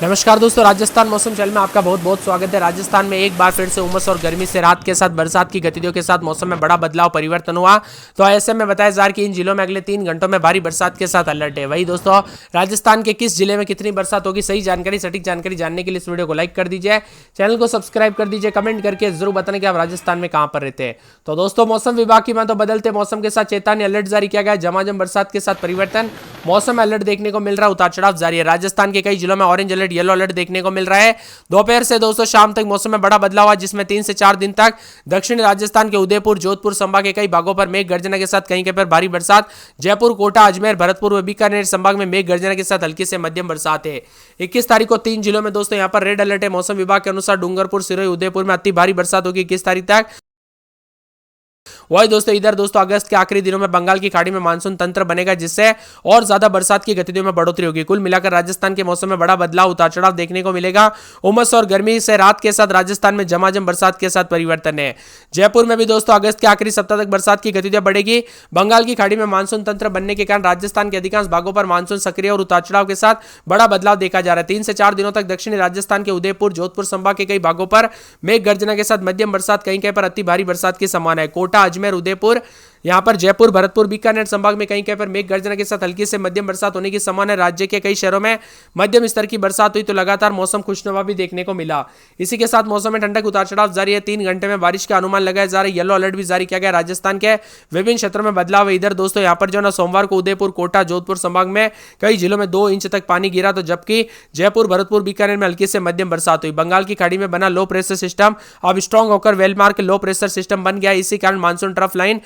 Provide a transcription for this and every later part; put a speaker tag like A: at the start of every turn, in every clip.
A: नमस्कार दोस्तों, राजस्थान मौसम चैनल में आपका बहुत बहुत स्वागत है। राजस्थान में एक बार फिर से उमस और गर्मी से रात के साथ बरसात की गतिविधियों के साथ मौसम में बड़ा बदलाव परिवर्तन हुआ। तो ऐसे में बताया जा रहा है कि इन जिलों में अगले 3 घंटों में भारी बरसात के साथ अलर्ट है। वही दोस्तों, राजस्थान के किस जिले में कितनी बरसात होगी, सही जानकारी सटीक जानकारी जानने के लिए इस वीडियो को लाइक कर दीजिए, चैनल को सब्सक्राइब कर दीजिए, कमेंट करके जरूर बताने कि आप राजस्थान में कहां पर रहते हैं। तो दोस्तों, मौसम विभाग की माने तो बदलते मौसम के साथ चेतावनी अलर्ट जारी किया गया है। झमाझम बरसात के साथ परिवर्तन, मौसम अलर्ट देखने को मिल रहा है, उतार चढ़ाव जारी है। राजस्थान के कई जिलों में ऑरेंज अलर्ट, येलो अलर्ट देखने को मिल रहा है। दोपहर से दोस्तों शाम तक मौसम में बड़ा बदलाव हुआ, जिसमें 3 से 4 दिन तक दक्षिणी राजस्थान के उदयपुर, जोधपुर संभाग के कई भागों पर मेघ गर्जना के साथ कहीं कहीं पर भारी बरसात। जयपुर, कोटा, अजमेर, भरतपुर व बीकानेर संभाग में मेघ गर्जना के साथ हल्की से मध्यम बरसात है। 21 तारीख को 3 जिलों में दोस्तों यहां पर रेड अलर्ट है। मौसम विभाग के अनुसार डूंगरपुर, सिरोही, उदयपुर में अति भारी बरसात होगी 21 तारीख तक। वही दोस्तों इधर दोस्तों अगस्त के आखिरी दिनों में बंगाल की खाड़ी में मानसून तंत्र बनेगा, जिससे और ज्यादा बरसात की गतिविधियों में बढ़ोतरी होगी। कुल मिलाकर राजस्थान के मौसम में बड़ा बदलाव, उतार चढ़ाव देखने को मिलेगा। उमस और गर्मी से रात के साथ राजस्थान में झमाझम बरसात के साथ परिवर्तन है। जयपुर में भी दोस्तों अगस्त के आखिरी सप्ताह तक बरसात की गतिविधियां बढ़ेगी। बंगाल की खाड़ी में मानसून तंत्र बनने के कारण राजस्थान के अधिकांश भागों पर मानसून सक्रिय और उतार चढ़ाव के साथ बड़ा बदलाव देखा जा रहा है। 3 से 4 दिनों तक दक्षिणी राजस्थान के उदयपुर, जोधपुर संभाग के कई भागों पर मेघ गर्जना के साथ मध्यम बरसात, कहीं कहीं पर अति भारी बरसात की संभावना है। कोटा, अजमेर, उदयपुर, यहां पर जयपुर, भरतपुर, बीकानेर संभाग में कहीं कहीं पर मेघ गर्जना के साथ हल्की से मध्यम बरसात होने की संभावना है। राज्य के कई शहरों में मध्यम स्तर की बरसात हुई तो लगातार मौसम खुशनुमा भी देखने को मिला। इसी के साथ मौसम में ठंडक, उतार चढ़ाव जारी है। 3 घंटे में बारिश का अनुमान लगाया जा रहा है। येलो अलर्ट भी जारी किया गया। राजस्थान के विभिन्न क्षेत्रों में बदलाव है। इधर दोस्तों यहां पर जो ना सोमवार को उदयपुर, कोटा, जोधपुर संभाग में कई जिलों में 2 इंच तक पानी गिरा, तो जबकि जयपुर, भरतपुर, बीकानेर में हल्की से मध्यम बरसात हुई। बंगाल की खाड़ी में बना लो प्रेशर सिस्टम अब स्ट्रॉन्ग होकर वेलमार्क लो प्रेशर सिस्टम बन गया। इसी कारण मानसून ट्रफ लाइन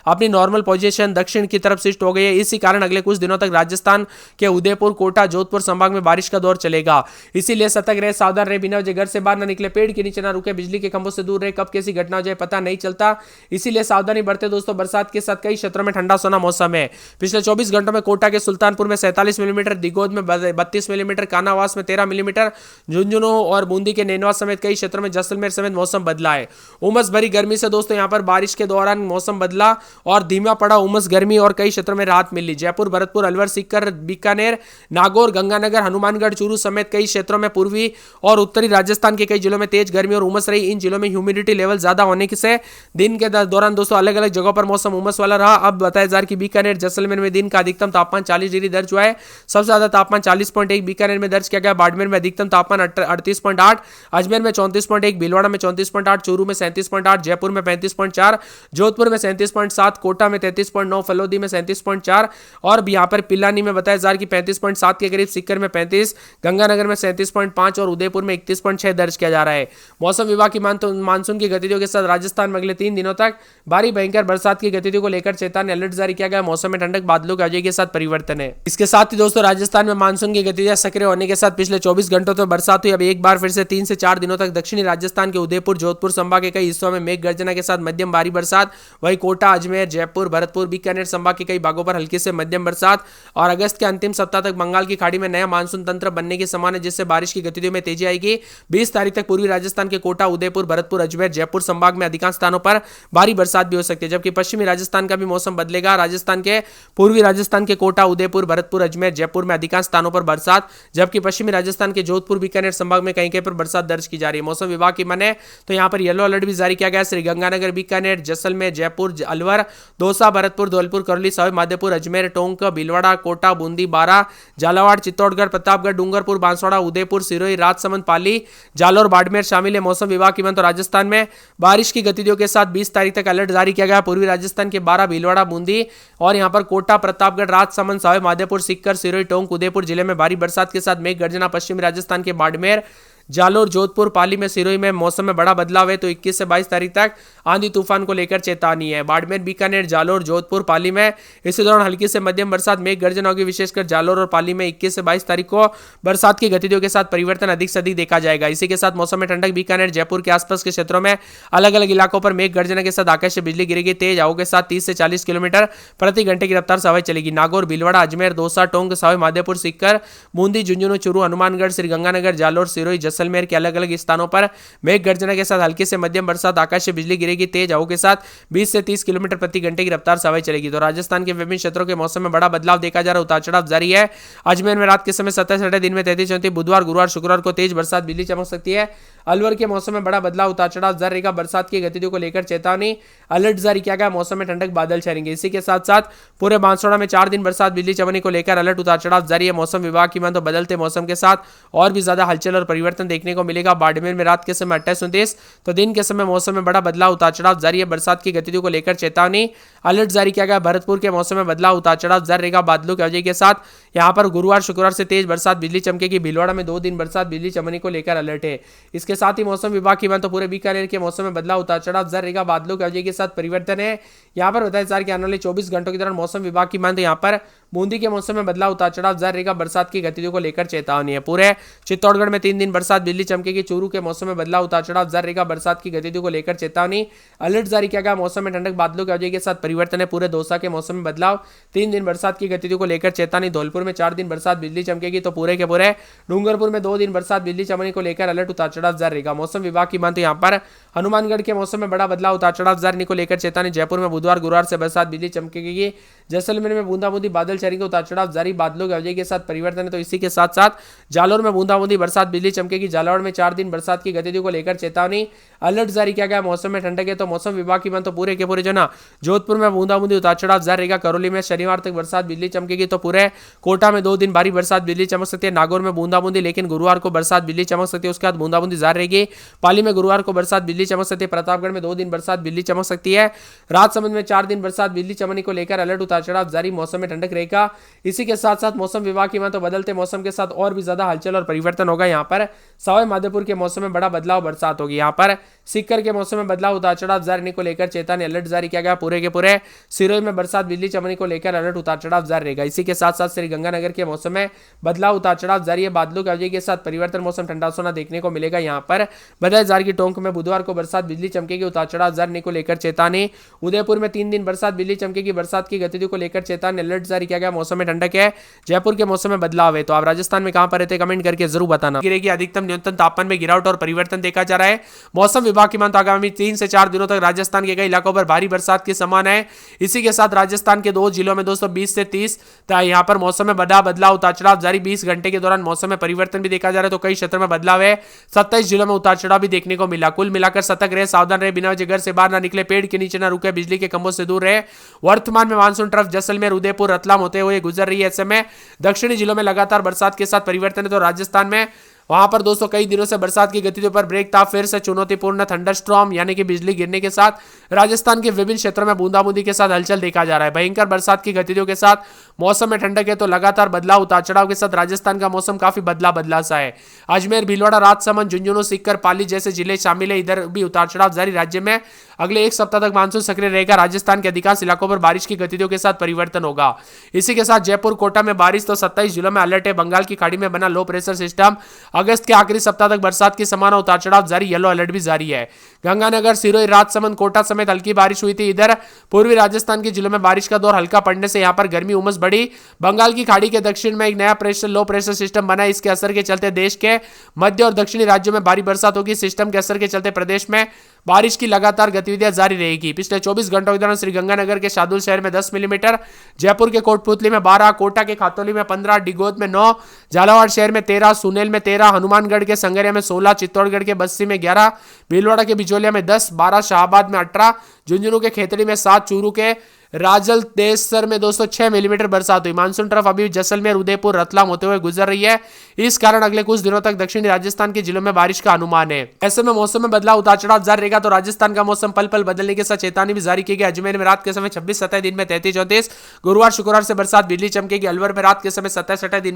A: अपनी नॉर्मल पोजीशन दक्षिण की तरफ शिफ्ट हो गई है। इसी कारण अगले कुछ दिनों तक राजस्थान के उदयपुर, कोटा, जोधपुर संभाग में बारिश का दौर चलेगा। इसीलिए सतर्क रहे, सावधान रहे, बिना वजह घर से बाहर न निकले, पेड़ के नीचे ना रुके, बिजली के खंभों से दूर रहे। कब कैसी घटना हो जाए पता नहीं चलता, इसीलिए सावधानी बरते। दोस्तों बरसात के साथ कई क्षेत्रों में ठंडा सोना मौसम है। पिछले 24 घंटों में कोटा के सुल्तानपुर में 47 मिलीमीटर, दिगोद में 32 मिलीमीटर, कानावास में 13 मिलीमीटर, झुंझुनू और बूंदी के नैनवा समेत कई क्षेत्रों में जैसलमेर समेत मौसम बदला है। उमस भरी गर्मी से दोस्तों यहां पर बारिश के दौरान मौसम बदला और धीमा पड़ा उमस गर्मी और कई क्षेत्रों में राहत मिली। जयपुर, भरतपुर, अलवर, सीकर, बीकानेर, नागौर, गंगानगर, हनुमानगढ़, चूरू समेत कई क्षेत्रों में पूर्वी और उत्तरी राजस्थान के कई जिलों में तेज गर्मी और उमस रही। इन जिलों में ह्यूमिडिटी लेवल ज्यादा होने से दिन के दौरान दोस्तों अलग अलग जगहों पर मौसम उमस वाला रहा। अब बताया जा रहा है कि बीकानेर, जैसलमेर में दिन का अधिकतम तापमान 40 डिग्री दर्ज हुआ है। सबसे ज्यादा तापमान 40.1 बीकानेर में दर्ज किया गया। बाड़मेर में अधिकतम तापमान 38.8, अजमेर में 34.1, भीलवाड़ा में 34.8, चूरू में 37.8, जयपुर में 35.4, जोधपुर में 37.7, कोटा में 33.9, फलोदी में 37.4 और यहाँ पर पिलानी में बताया जा रहा है कि 35.7 के करीब, सीकर में 35, गंगानगर में 37.5 और उदयपुर में 31.6 दर्ज किया जा रहा है। मौसम विभाग की मानसून की गतिविधियों के साथ राजस्थान में अगले 3 दिनों तक भारी भयंकर बरसात की गतिविधियों को लेकर चेतावनी अलर्ट जारी किया गया। मौसम में ठंडक, बादलों के अजय के साथ परिवर्तन है। इसके साथ ही दोस्तों राजस्थान में मानसून की गतिविधियां सक्रिय होने के साथ पिछले 24 घंटों तो बरसात हुई। अब एक बार फिर से 3 से 4 दिनों तक दक्षिणी राजस्थान के उदयपुर, जोधपुर संभाग के कई हिस्सों में मेघ गर्जना के साथ मध्यम भारी बरसात। वही कोटा, अजमेर, जयपुर, भरतपुर, बीकानेर संभाग के कई भागों पर हल्की से मध्यम बरसात और अगस्त के अंतिम सप्ताह तक बंगाल की खाड़ी में नया मानसून तंत्र बनने की संभावना है, जिससे बारिश की गतिविधियों में तेजी आएगी। 20 तारीख तक पूर्वी राजस्थान के कोटा, उदयपुर, भरतपुर, अजमेर, जयपुर संभाग में अधिकांश स्थानों पर भारी बरसात भी हो सकती है, जबकि पश्चिमी राजस्थान का भी मौसम बदलेगा। राजस्थान के पूर्वी राजस्थान के कोटा, उदयपुर, भरतपुर, अजमेर, जयपुर में अधिकांश स्थानों पर बरसात, जबकि पश्चिमी राजस्थान के जोधपुर, बीकानेर संभाग में कहीं कहीं पर बरसात दर्ज की जा रही है। मौसम विभाग की माने तो यहां पर येलो अलर्ट भी जारी किया गया। श्रीगंगानगर, बीकानेर, जैसलमेर, जयपुर, अलवर, दौसा, भरतपुर, धौलपुर, करौली, सवाई माधोपुर, अजमेर, टोंक, भीलवाड़ा, कोटा, बूंदी, बारा, झालावाड़, चित्तौड़गढ़, प्रतापगढ़, डूंगरपुर, बांसवाड़ा, उदयपुर, सिरोही, राजसमंद, पाली, जालौर, बाड़मेर शामिल है। मौसम विभाग की माने तो राजस्थान में बारिश की गतिविधियों के साथ 20 तारीख तक अलर्ट जारी किया गया। पूर्वी राजस्थान के 12, भीलवाड़ा, बूंदी और यहां पर कोटा, प्रतापगढ़, राजसमंद, सवाई माधोपुर, सीकर, सिरोही, टोंक, उदयपुर जिले में भारी बरसात के साथ मेघ गर्जना। पश्चिमी राजस्थान के बाड़मेर, जालोर, जोधपुर, पाली में, सिरोही में मौसम में बड़ा बदलाव है। तो 21 से 22 तारीख तक आंधी तूफान को लेकर चेतावनी है। बाड़मेर, बीकानेर, जालोर, जोधपुर, पाली में इसी दौरान हल्की से मध्यम बरसात, मेघ गर्जना होगी। विशेषकर जालोर और पाली में 21 से 22 तारीख को बरसात की गतिविधियों के साथ परिवर्तन अधिक से अधिक देखा जाएगा। इसी के साथ मौसम में ठंडक, बीकानेर, जयपुर के आसपास के क्षेत्रों में अलग अलग इलाकों पर मेघ गर्जना के साथ आकाश से बिजली गिरेगी। तेज हवाओं के साथ 30 से 40 किलोमीटर प्रति घंटे की रफ्तार से हवाएं चलेगी। नागौर, भीलवाड़ा, अजमेर, दौसा, टोंक, सवाई माधोपुर, सीकर, बूंदी, झुंझुनू, चूरू, हनुमानगढ़, श्रीगंगानगर, जालोर, सिरोही, जैसलमेर जैसलमेर के अलग अलग स्थानों पर मेघ गर्जना के साथ हल्की से मध्यम बरसात, आकाश से बिजली गिरेगी, तेज हवाओं के साथ 20 से 30 किलोमीटर प्रति घंटे की रफ्तार से हवाएं चलेगी। तो राजस्थान के विभिन्न क्षेत्रों के मौसम में बड़ा बदलाव देखा जा रहा है, उतार चढ़ाव जारी है। अजमेर में रात के समय 27, दिन में 33, 34, बुधवार, गुरुवार, शुक्रवार को तेज बरसात, बिजली चमक सकती है। अलवर के मौसम में बड़ा बदलाव, उतार चढ़ाव जारी रहेगा। बरसात की गतिविधियों को लेकर चेतावनी, अलर्ट जारी किया गया। मौसम में ठंडक, बादल छाएंगे। इसी के साथ साथ पूरे बांसवाड़ा में 4 दिन बरसात, बिजली चमकने को लेकर अलर्ट, उतार चढ़ाव जारी है। मौसम विभाग की माने तो बदलते मौसम के साथ और भी ज्यादा हलचल और परिवर्तन देखने को मिलेगा। बाड़मेर में रात के समय 28, 29, तो दिन के समय मौसम में बड़ा बदलाव, उतार चढ़ाव जारी है। बरसात की गतिविधियों को लेकर चेतावनी, अलर्ट जारी किया गया। भरतपुर के मौसम में बदलाव, उतार चढ़ाव जारी रहेगा। बादलों की वजह के साथ यहां पर गुरुवार, शुक्रवार से तेज बरसात, बिजली चमकेगी। भीलवाड़ा में 2 दिन बरसात, बिजली चमकने को लेकर अलर्ट है। इसके साथ ही मौसम विभाग की माने तो पूरे बीकानेर के मौसम में बदलाव, उतार चढ़ाव जारी रहेगा। बादलों की वजह के साथ परिवर्तन है। यहां पर बताया जा रहा है कि आने वाले 24 घंटों के दौरान मौसम विभाग की माने तो यहां पर बूंदी के मौसम में बदलाव, उतार चढ़ाव जारी रहेगा। बरसात की गतिविधियों को लेकर चेतावनी है। पूरे चित्तौड़गढ़ में 3 दिन बरसात, बिजली चमकेगी। चूरू के मौसम में बदलाव, उतार चढ़ाव जारी रहेगा। बरसात की गतिविधियों को लेकर चेतावनी, अलर्ट जारी किया गया। मौसम में ठंडक, बादलों की वजह के साथ परिवर्तन है। पूरे दौसा के मौसम में बदलाव, 3 दिन बरसात की गतिविधियों को लेकर चेतावनी। धौलपुर में 4 दिन बरसात, बिजली चमकेगी। तो पूरे के पूरे डूंगरपुर में 2 दिन बरसात, बिजली चमकने को लेकर अलर्ट, उतार चढ़ाव जारी रहेगा। मौसम विभाग की माने तो यहाँ पर हनुमानगढ़ के मौसम में बड़ा बदलाव, उतार चढ़ाव जारी को लेकर चेतावनी। जयपुर में बुधवार, गुरुवार से बरसात, बिजली चमकेगी। जैसलमेर में बूंदाबूंदी, बादल छाएंगे, उतार चढ़ाव जारी। बादलों की वजह के साथ परिवर्तन है। तो इसी के साथ साथ जालौर में बूंदाबूंदी, बरसात, बिजली चमकेगी। जालौर में 4 दिन बरसात की गतिविधियों को लेकर चेतावनी, अलर्ट जारी किया गया। मौसम में ठंडक है। तो मौसम विभाग की माने तो पूरे के पूरे जो ना जोधपुर में बूंदाबूंदी, उतार चढ़ाव जारी रहेगा। करौली में शनिवार तक बरसात, बिजली चमकेगी। तो पूरे कोटा में 2 दिन भारी बरसात, बिजली चमक सकती है। नागौर में बूंदाबूंदी, लेकिन गुरुवार को बरसात, बिजली चमक सकती है। उसके बाद बूंदाबूंदी जारी रहेगी। पाली में गुरुवार को बरसात, बिजली चमक सकती है। प्रतापगढ़ में 2 दिन बरसात, बिजली चमक सकती है। राजसमंद में 4 दिन बरसात, बिजली चमकने को लेकर अलर्ट, उतार चढ़ाव जारी। मौसम में ठंडक रहेगा। इसी के साथ साथ मौसम विभाग की माने तो बदलते मौसम के साथ और भी ज्यादा हलचल और परिवर्तन होगा। यहाँ पर सवाई माधोपुर के मौसम में बड़ा बदलाव, बरसात होगी। यहाँ पर सीकर के मौसम में बदलाव, उतार चढ़ाव जारी को लेकर चेतावनी, अलर्ट जारी किया गया। पूरे के पूरे सिरोही में बरसात, बिजली चमकने को लेकर अलर्ट, उतार चढ़ाव जारी रहेगा। इसी के साथ साथ श्रीगंगानगर के मौसम में बदलाव, उतार चढ़ाव जारी है। बादलों की वजह के साथ परिवर्तन, मौसम ठंडा सोना देखने को मिलेगा। यहाँ पर बताया जा रहा है कि टोंक में बुधवार को बरसात, बिजली चमकेगी। उतार चढ़ाव जारी को लेकर चेतावनी। उदयपुर में 3 दिन बरसात, बिजली चमकेगी। बरसात की गतिविधियों को लेकर चेतावनी, अलर्ट जारी किया गया। मौसम में ठंडक है। जयपुर के मौसम में बदलाव है। तो आप राजस्थान में कहां पर रहते, कमेंट करके जरूर बताना। गिरेगी अधिकतम, न्यूनतम तापमान में गिरावट और परिवर्तन देखा जा रहा है। मौसम विभाग की माने तो आगामी 3 से 4 दिनों तक राजस्थान के कई इलाकों पर भारी बरसात की संभावना है। इसी के साथ राजस्थान के 2 जिलों में दोस्तों 20 से 30 यहां पर मौसम में बड़ा बदलाव, उतार चढ़ाव जारी। 20 घंटे के दौरान मौसम में परिवर्तन भी देखा जा रहा है। तो कई क्षेत्रों में बदलाव है। 27 जिलों में उतार चढ़ाव भी देखने को मिला। कुल मिलाकर सतर्क रहे, सावधान रहे, बिना वजह घर से बाहर ना निकले, पेड़ के नीचे ना रुके, बिजली के खंभों से दूर रहे। वर्तमान में मानसून ट्रफ जैसलमेर, उदयपुर, रतलाम होते हुए गुजर रही है। ऐसे में दक्षिणी जिलों में लगातार बरसात के साथ परिवर्तन है। तो राजस्थान में वहां पर दोस्तों कई दिनों से बरसात की गतिविधियों पर ब्रेक था। फिर से चुनौतीपूर्ण थंडरस्टॉर्म यानी कि बिजली गिरने के साथ राजस्थान के विभिन्न क्षेत्रों में बूंदाबूंदी के साथ हलचल देखा जा रहा है। भयंकर बरसात की गतिविधियों के साथ मौसम में ठंडक है। तो लगातार बदलाव, उतार चढ़ाव के साथ राजस्थान का मौसम काफी बदला सा है। अजमेर, भीलवाड़ा, राजसमंद, झुंझुनू, सीकर, पाली जैसे जिले शामिल है। इधर भी उतार चढ़ाव जारी। राज्य में अगले 1 सप्ताह तक मानसून सक्रिय रहेगा। राजस्थान के अधिकांश इलाकों पर बारिश की गतिविधियों के साथ परिवर्तन होगा। इसी के साथ जयपुर, कोटा में बारिश। तो 27 जिलों में अलर्ट है। बंगाल की खाड़ी में बना लो प्रेशर सिस्टम, अगस्त के आखिरी सप्ताह तक बरसात की संभावना, उतार चढ़ाव जारी। येलो अलर्ट भी जारी है। गंगानगर, सिरोही, राजसमंद, कोटा समेत हल्की बारिश हुई थी। इधर पूर्वी राजस्थान के जिलों में बारिश का दौर हल्का पड़ने से यहां पर गर्मी उमस बढ़ी। बंगाल की खाड़ी के दक्षिण में एक नया लो प्रेशर सिस्टम बना है। इसके असर के चलते देश के मध्य और दक्षिणी राज्यों में भारी बरसात होगी। सिस्टम के असर के चलते प्रदेश में बारिश की लगातार गतिविधियां जारी रहेगी। पिछले 24 घंटों के दौरान श्रीगंगानगर के शार्दुल शहर में 10 मिलीमीटर, जयपुर के कोटपुतली में 12, कोटा के खातौली में 15, डिगोद में 9, झालावाड़ शहर में 13, सुनेल में 13, हनुमानगढ़ के संगरिया में 16, चित्तौड़गढ़ के बस्सी में 11, भीलवाड़ा के बिचौलिया में 10, 12, शाहबाद में 18, झुंझुनू के खेतड़ी में 7, चूरू के राजल देसर में दोस्तों 6 मिलीमीटर बरसात हुई। मानसून ट्रफ अभी जैसलमेर, उदयपुर, रतलाम होते हुए गुजर रही है। इस कारण अगले कुछ दिनों तक दक्षिणी राजस्थान के जिलों में बारिश का अनुमान है। ऐसे में मौसम में बदलाव, उतार चढ़ाव जारी रहेगा। तो राजस्थान का मौसम पल पल बदलने के साथ चेतावनी भी जारी की गई। अजमेर में रात के समय 26, 27, दिन में 33, 34, गुरुवार शुक्रवार से बरसात, बिजली चमकेगी। अलवर में रात के समय 27, 28, दिन